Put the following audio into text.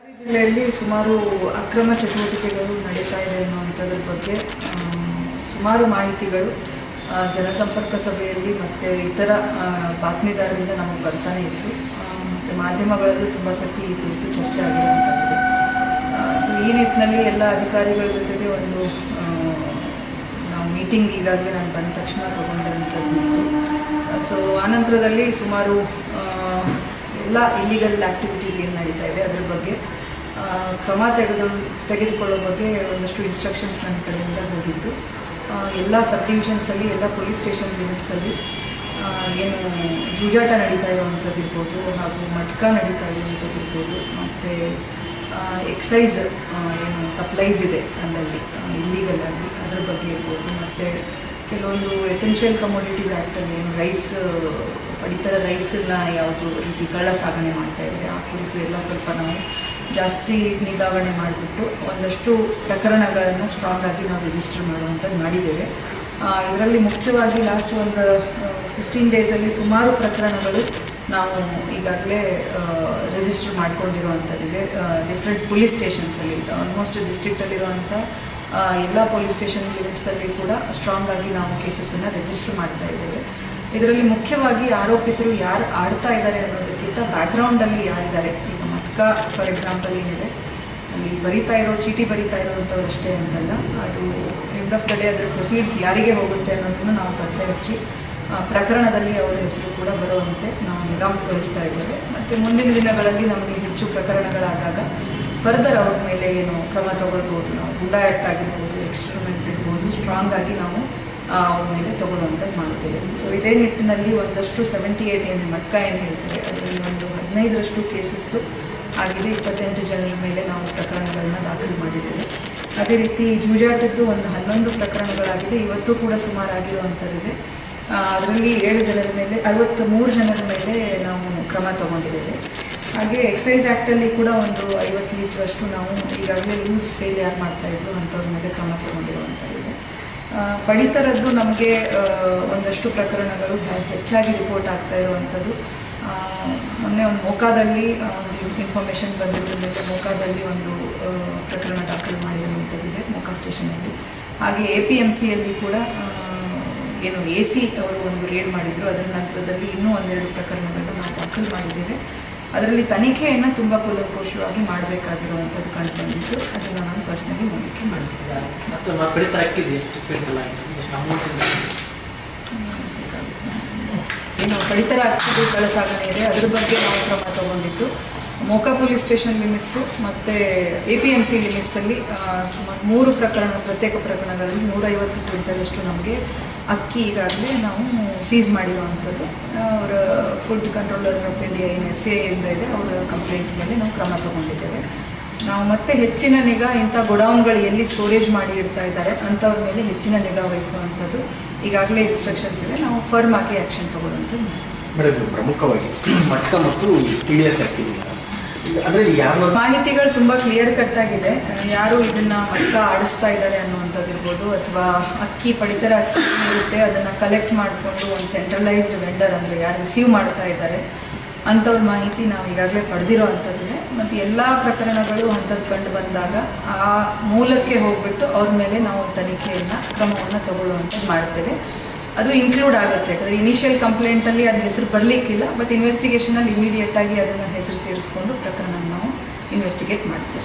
ಜಿಲ್ಲೆಯಲ್ಲಿ ಸುಮಾರು ಅಕ್ರಮ ಚಟುವಟಿಕೆಗಳು ನಡೀತಾ ಇದೆ ಅನ್ನುವಂಥದ್ರ ಬಗ್ಗೆ ಸುಮಾರು ಮಾಹಿತಿಗಳು ಜನಸಂಪರ್ಕ ಸಭೆಯಲ್ಲಿ ಮತ್ತು ಇತರ ಬಾತ್ಮೀದಾರರಿಂದ ನಮಗೆ ಬರ್ತಾನೆ ಇತ್ತು. ಮತ್ತು ಮಾಧ್ಯಮಗಳಲ್ಲೂ ತುಂಬ ಸತಿ ಈ ಕುರಿತು ಚರ್ಚೆ ಆಗಿರುವಂಥದ್ದು. ಸೊ ಈ ನಿಟ್ಟಿನಲ್ಲಿ ಎಲ್ಲ ಅಧಿಕಾರಿಗಳ ಜೊತೆಗೆ ಒಂದು ನಾವು ಮೀಟಿಂಗ್ ಈಗಾಗಲೇ ನಾನು ಬಂದ ತಕ್ಷಣ ತಗೊಂಡಂಥದ್ದು ಇತ್ತು. ಸೊ ಆನಂತರದಲ್ಲಿ ಸುಮಾರು ಎಲ್ಲ ಇಲ್ಲಿಗಲ್ ಆ್ಯಕ್ಟಿವಿಟೀಸ್ ಏನು ನಡೀತಾ ಇದೆ ಅದರ ಬಗ್ಗೆ ಕ್ರಮ ತೆಗೆದುಕೊಳ್ಳೋ ಬಗ್ಗೆ ಒಂದಷ್ಟು ಇನ್ಸ್ಟ್ರಕ್ಷನ್ಸ್ ನನ್ನ ಕಡೆಯಿಂದ ಹೋಗಿದ್ದು. ಎಲ್ಲ ಸಬ್ ಡಿವಿಷನ್ಸಲ್ಲಿ ಎಲ್ಲ ಪೊಲೀಸ್ ಸ್ಟೇಷನ್ ಲಿಮಿಟ್ಸಲ್ಲಿ ಏನು ಜೂಜಾಟ ನಡೀತಾ ಇರುವಂಥದ್ದು ಇರ್ಬೋದು, ಹಾಗೂ ಮಟ್ಕ ನಡೀತಾ ಇರುವಂಥದ್ದು ಇರ್ಬೋದು, ಮತ್ತು ಎಕ್ಸೈಸ್ ಏನು ಸಪ್ಲೈಸ್ ಇದೆ ಅಲ್ಲಲ್ಲಿ ಇಲ್ಲಿಗಲ್ ಆಗಿ ಅದ್ರ ಬಗ್ಗೆ ಇರ್ಬೋದು, ಮತ್ತು ಕೆಲವೊಂದು ಎಸೆನ್ಷಿಯಲ್ ಕಮೋಡಿಟೀಸ್ ಆ್ಯಕ್ಟಲ್ಲಿ ಏನು ರೈಸ್ ಪಡಿತರ ರೈಸನ್ನ ಯಾವುದು ರೀತಿ ಕಳ್ಳ ಸಾಗಣೆ ಮಾಡ್ತಾ ಇದ್ದಾರೆ ಆ ಕುರಿತು ಎಲ್ಲ ಸ್ವಲ್ಪ ನಾವು ಜಾಸ್ತಿ ನಿಗಾವಣೆ ಮಾಡಿಬಿಟ್ಟು ಒಂದಷ್ಟು ಪ್ರಕರಣಗಳನ್ನು ಸ್ಟ್ರಾಂಗ್ ಆಗಿ ನಾವು ರಿಜಿಸ್ಟರ್ ಮಾಡುವಂಥದ್ದು ಮಾಡಿದ್ದೇವೆ. ಇದರಲ್ಲಿ ಮುಖ್ಯವಾಗಿ ಲಾಸ್ಟ್ ಒಂದು 15 ಡೇಸಲ್ಲಿ ಸುಮಾರು ಪ್ರಕರಣಗಳು ನಾವು ಈಗಾಗಲೇ ರಿಜಿಸ್ಟರ್ ಮಾಡ್ಕೊಂಡಿರುವಂಥದ್ದಿದೆ. ಡಿಫ್ರೆಂಟ್ ಪೊಲೀಸ್ ಸ್ಟೇಷನ್ಸಲ್ಲಿ ಆಲ್ಮೋಸ್ಟ್ ಡಿಸ್ಟ್ರಿಕ್ಟಲ್ಲಿರುವಂಥ ಎಲ್ಲ ಪೊಲೀಸ್ ಸ್ಟೇಷನ್ ಲಿಮಿಟ್ಸಲ್ಲಿ ಕೂಡ ಸ್ಟ್ರಾಂಗ್ ಆಗಿ ನಾವು ಕೇಸಸನ್ನು ರಿಜಿಸ್ಟರ್ ಮಾಡ್ತಾ ಇದ್ದೇವೆ. ಇದರಲ್ಲಿ ಮುಖ್ಯವಾಗಿ ಆರೋಪಿತರು ಯಾರು ಆಡ್ತಾ ಇದ್ದಾರೆ ಅನ್ನೋದಕ್ಕಿಂತ ಬ್ಯಾಕ್ಗ್ರೌಂಡಲ್ಲಿ ಯಾರಿದ್ದಾರೆ, ಈಗ ಮಟ್ಕ ಫಾರ್ ಎಕ್ಸಾಂಪಲ್ ಏನಿದೆ ಅಲ್ಲಿ ಚೀಟಿ ಬರೀತಾ ಇರೋವಂಥವ್ರು ಅಷ್ಟೇ ಅಂತಲ್ಲ, ಅದು ಎಂಡ್ ಆಫ್ ದ ಡೇ ಅದರ ಪ್ರೊಸೀಡ್ಸ್ ಯಾರಿಗೆ ಹೋಗುತ್ತೆ ಅನ್ನೋದನ್ನು ನಾವು ಪತ್ತೆ ಹಚ್ಚಿ ಪ್ರಕರಣದಲ್ಲಿ ಅವರ ಹೆಸರು ಕೂಡ ಬರುವಂತೆ ನಾವು ನಿಗಾ ವಹಿಸ್ತಾ ಇದ್ದೇವೆ. ಮತ್ತು ಮುಂದಿನ ದಿನಗಳಲ್ಲಿ ನಮಗೆ ಹೆಚ್ಚು ಪ್ರಕರಣಗಳಾದಾಗ ಫರ್ದರ್ ಅವ್ರ ಮೇಲೆ ಏನು ಕ್ರಮ ತಗೊಳ್ಬೋದು, ನಾವು ಗುಂಡಾ ಆ್ಯಕ್ಟ್ ಆಗಿರ್ಬೋದು, ಎಕ್ಸ್ಟ್ರಿಮೆಂಟ್ ಇರ್ಬೋದು, ಸ್ಟ್ರಾಂಗ್ ಆಗಿ ನಾವು ಅವ್ರ ಮೇಲೆ ತಗೊಳ್ಳುವಂಥದ್ದು ಮಾಡ್ತೇವೆ. ಸೊ ಇದೇ ನಿಟ್ಟಿನಲ್ಲಿ ಒಂದಷ್ಟು 78 ಏನು ಮಟ್ಕ ಏನು ಹೇಳ್ತಾರೆ ಅದರಲ್ಲಿ ಒಂದು 15ರಷ್ಟು ಕೇಸಸ್ಸು ಆಗಿದೆ. 28 ಜನರ ಮೇಲೆ ನಾವು ಪ್ರಕರಣಗಳನ್ನ ದಾಖಲು ಮಾಡಿದ್ದೇವೆ. ಅದೇ ರೀತಿ ಜೂಜಾಟದ್ದು ಒಂದು 11 ಪ್ರಕರಣಗಳಾಗಿದೆ. ಇವತ್ತು ಕೂಡ ಸುಮಾರಾಗಿರುವಂಥದ್ದಿದೆ. ಅದರಲ್ಲಿ 7 ಜನರ ಮೇಲೆ 63 ಜನರ ಮೇಲೆ ನಾವು ಕ್ರಮ ತಗೊಂಡಿದ್ದೇವೆ. ಹಾಗೆ ಎಕ್ಸೈಸ್ ಆ್ಯಕ್ಟಲ್ಲಿ ಕೂಡ ಒಂದು 50 ಲೀಟ್ರಷ್ಟು ನಾವು ಈಗಾಗಲೇ ಲೂಸ್ ಸೇಲ್ ಯಾರು ಮಾಡ್ತಾಯಿದ್ರು ಅಂಥವ್ರ ಮೇಲೆ ಕ್ರಮ ತಗೊಂಡಿರುವಂಥದ್ದಿದೆ. ಪಡಿತರದ್ದು ನಮಗೆ ಒಂದಷ್ಟು ಪ್ರಕರಣಗಳು ಹೆಚ್ಚಾಗಿ ರಿಪೋರ್ಟ್ ಆಗ್ತಾ ಇರುವಂಥದ್ದು. ಮೊನ್ನೆ ಒಂದು ಮೋಕಾದಲ್ಲಿ ಒಂದು ಇನ್ಫಾರ್ಮೇಷನ್ ಬಂದಿದ್ದ ಮೇಲೆ ಮೋಕಾದಲ್ಲಿ ಒಂದು ಪ್ರಕರಣ ದಾಖಲು ಮಾಡಿರುವಂಥದ್ದಿದೆ ಮೋಕಾ ಸ್ಟೇಷನಲ್ಲಿ. ಹಾಗೆ APMCಯಲ್ಲಿ ಕೂಡ ಏನು AC ಅವರು ಒಂದು ರೇಡ್ ಮಾಡಿದರು. ಅದರ ನಂತರದಲ್ಲಿ ಇನ್ನೂ 12 ಪ್ರಕರಣಗಳನ್ನು ನಾವು ದಾಖಲು ಮಾಡಿದ್ದೇವೆ. ಅದರಲ್ಲಿ ತನಿಖೆಯನ್ನು ತುಂಬ ಕೂಲಂಕುಷವಾಗಿ ಮಾಡಬೇಕಾಗಿರುವಂಥದ್ದು ಕಂಡು ಬಂದಿತ್ತು. ಅದನ್ನು ನಾನು ಪರ್ಸ್ನಲಿ ನೋಡಲಿಕ್ಕೆ ಮಾಡ್ತಿದ್ದೆ. ಏನು ಪಡಿತರ ಅಕ್ಕಿದು ಕಳ್ಳ ಸಾಗಣೆ ಇದೆ ಅದ್ರ ಬಗ್ಗೆ ನಾವು ಕ್ರಮ ತಗೊಂಡಿದ್ದು ಮೋಕಾ ಪೊಲೀಸ್ ಸ್ಟೇಷನ್ ಲಿಮಿಟ್ಸು ಮತ್ತು APMC ಲಿಮಿಟ್ಸಲ್ಲಿ ಸುಮಾರು 3 ಪ್ರತ್ಯೇಕ ಪ್ರಕರಣಗಳಲ್ಲಿ 150 ಕ್ವಿಂಟಲಷ್ಟು ನಮಗೆ ಅಕ್ಕಿ ಈಗಾಗಲೇ ನಾವು ಸೀಸ್ ಮಾಡಿರುವಂಥದ್ದು. ಅವರ ಫುಡ್ ಕಂಟ್ರೋಲರ್ ಆಫ್ ಇಂಡಿಯಾ ಏನು FCI ಇಂದ ಇದೆ ಅವರ ಕಂಪ್ಲೇಂಟ್ ಮೇಲೆ ನಾವು ಕ್ರಮ ತಗೊಂಡಿದ್ದೇವೆ. ನಾವು ಮತ್ತೆ ಹೆಚ್ಚಿನ ನಿಗಾ ಇಂಥ ಗೋಡೌನ್ಗಳು ಎಲ್ಲಿ ಸ್ಟೋರೇಜ್ ಮಾಡಿ ಇಡ್ತಾ ಇದ್ದಾರೆ ಅಂಥವ್ರ ಮೇಲೆ ಹೆಚ್ಚಿನ ನಿಗಾ ವಹಿಸುವಂಥದ್ದು ಈಗಾಗಲೇ ಇನ್ಸ್ಟ್ರಕ್ಷನ್ಸ್ ಇದೆ. ನಾವು ಫರ್ಮ್ ಆಗಿ ಆ್ಯಕ್ಷನ್ ತಗೊಳ್ಳುವಂಥದ್ದು. ಮೇಡಮ್, ಪ್ರಮುಖವಾಗಿ ಮಟ್ಕ ಮತ್ತು TDS ಅದರಲ್ಲಿ ಯಾವ ಮಾಹಿತಿಗಳು ತುಂಬ ಕ್ಲಿಯರ್ ಕಟ್ ಆಗಿದೆ. ಯಾರು ಇದನ್ನು ಮಟ್ಕ ಆಡಿಸ್ತಾ ಇದ್ದಾರೆ ಅನ್ನುವಂಥದ್ದು ಇರ್ಬೋದು, ಅಥವಾ ಅಕ್ಕಿ ಪಡಿತರ ಅಕ್ಕಿ ಇರುತ್ತೆ ಅದನ್ನು ಕಲೆಕ್ಟ್ ಮಾಡಿಕೊಂಡು ಒಂದು ಸೆಂಟ್ರಲೈಸ್ಡ್ ವೆಂಡರ್ ಅಂದರೆ ಯಾರು ರಿಸೀವ್ ಮಾಡ್ತಾ ಇದ್ದಾರೆ ಅಂಥವ್ರ ಮಾಹಿತಿ ನಾವು ಈಗಾಗಲೇ ಪಡೆದಿರೋ ಅಂಥದ್ದಿದೆ. ಮತ್ತು ಎಲ್ಲ ಪ್ರಕರಣಗಳು ಅಂಥದ್ದು ಕಂಡು ಬಂದಾಗ ಆ ಮೂಲಕ್ಕೆ ಹೋಗ್ಬಿಟ್ಟು ಅವ್ರ ಮೇಲೆ ನಾವು ತನಿಖೆಯನ್ನು ಕ್ರಮವನ್ನು ತಗೊಳ್ಳುವಂಥದ್ದು ಮಾಡ್ತೇವೆ. ಅದು ಇನ್ಕ್ಲೂಡ್ ಆಗುತ್ತೆ. ಯಾಕಂದರೆ ಇನಿಷಿಯಲ್ ಕಂಪ್ಲೇಂಟಲ್ಲಿ ಅದು ಹೆಸರು ಬರಲಿಕ್ಕಿಲ್ಲ, ಬಟ್ ಇನ್ವೆಸ್ಟಿಗೇಷನಲ್ಲಿ ಇಮಿಡಿಯೇಟಾಗಿ ಅದನ್ನು ಹೆಸರು ಸೇರಿಸ್ಕೊಂಡು ಪ್ರಕರಣ ನಾವು ಇನ್ವೆಸ್ಟಿಗೇಟ್ ಮಾಡ್ತೇವೆ.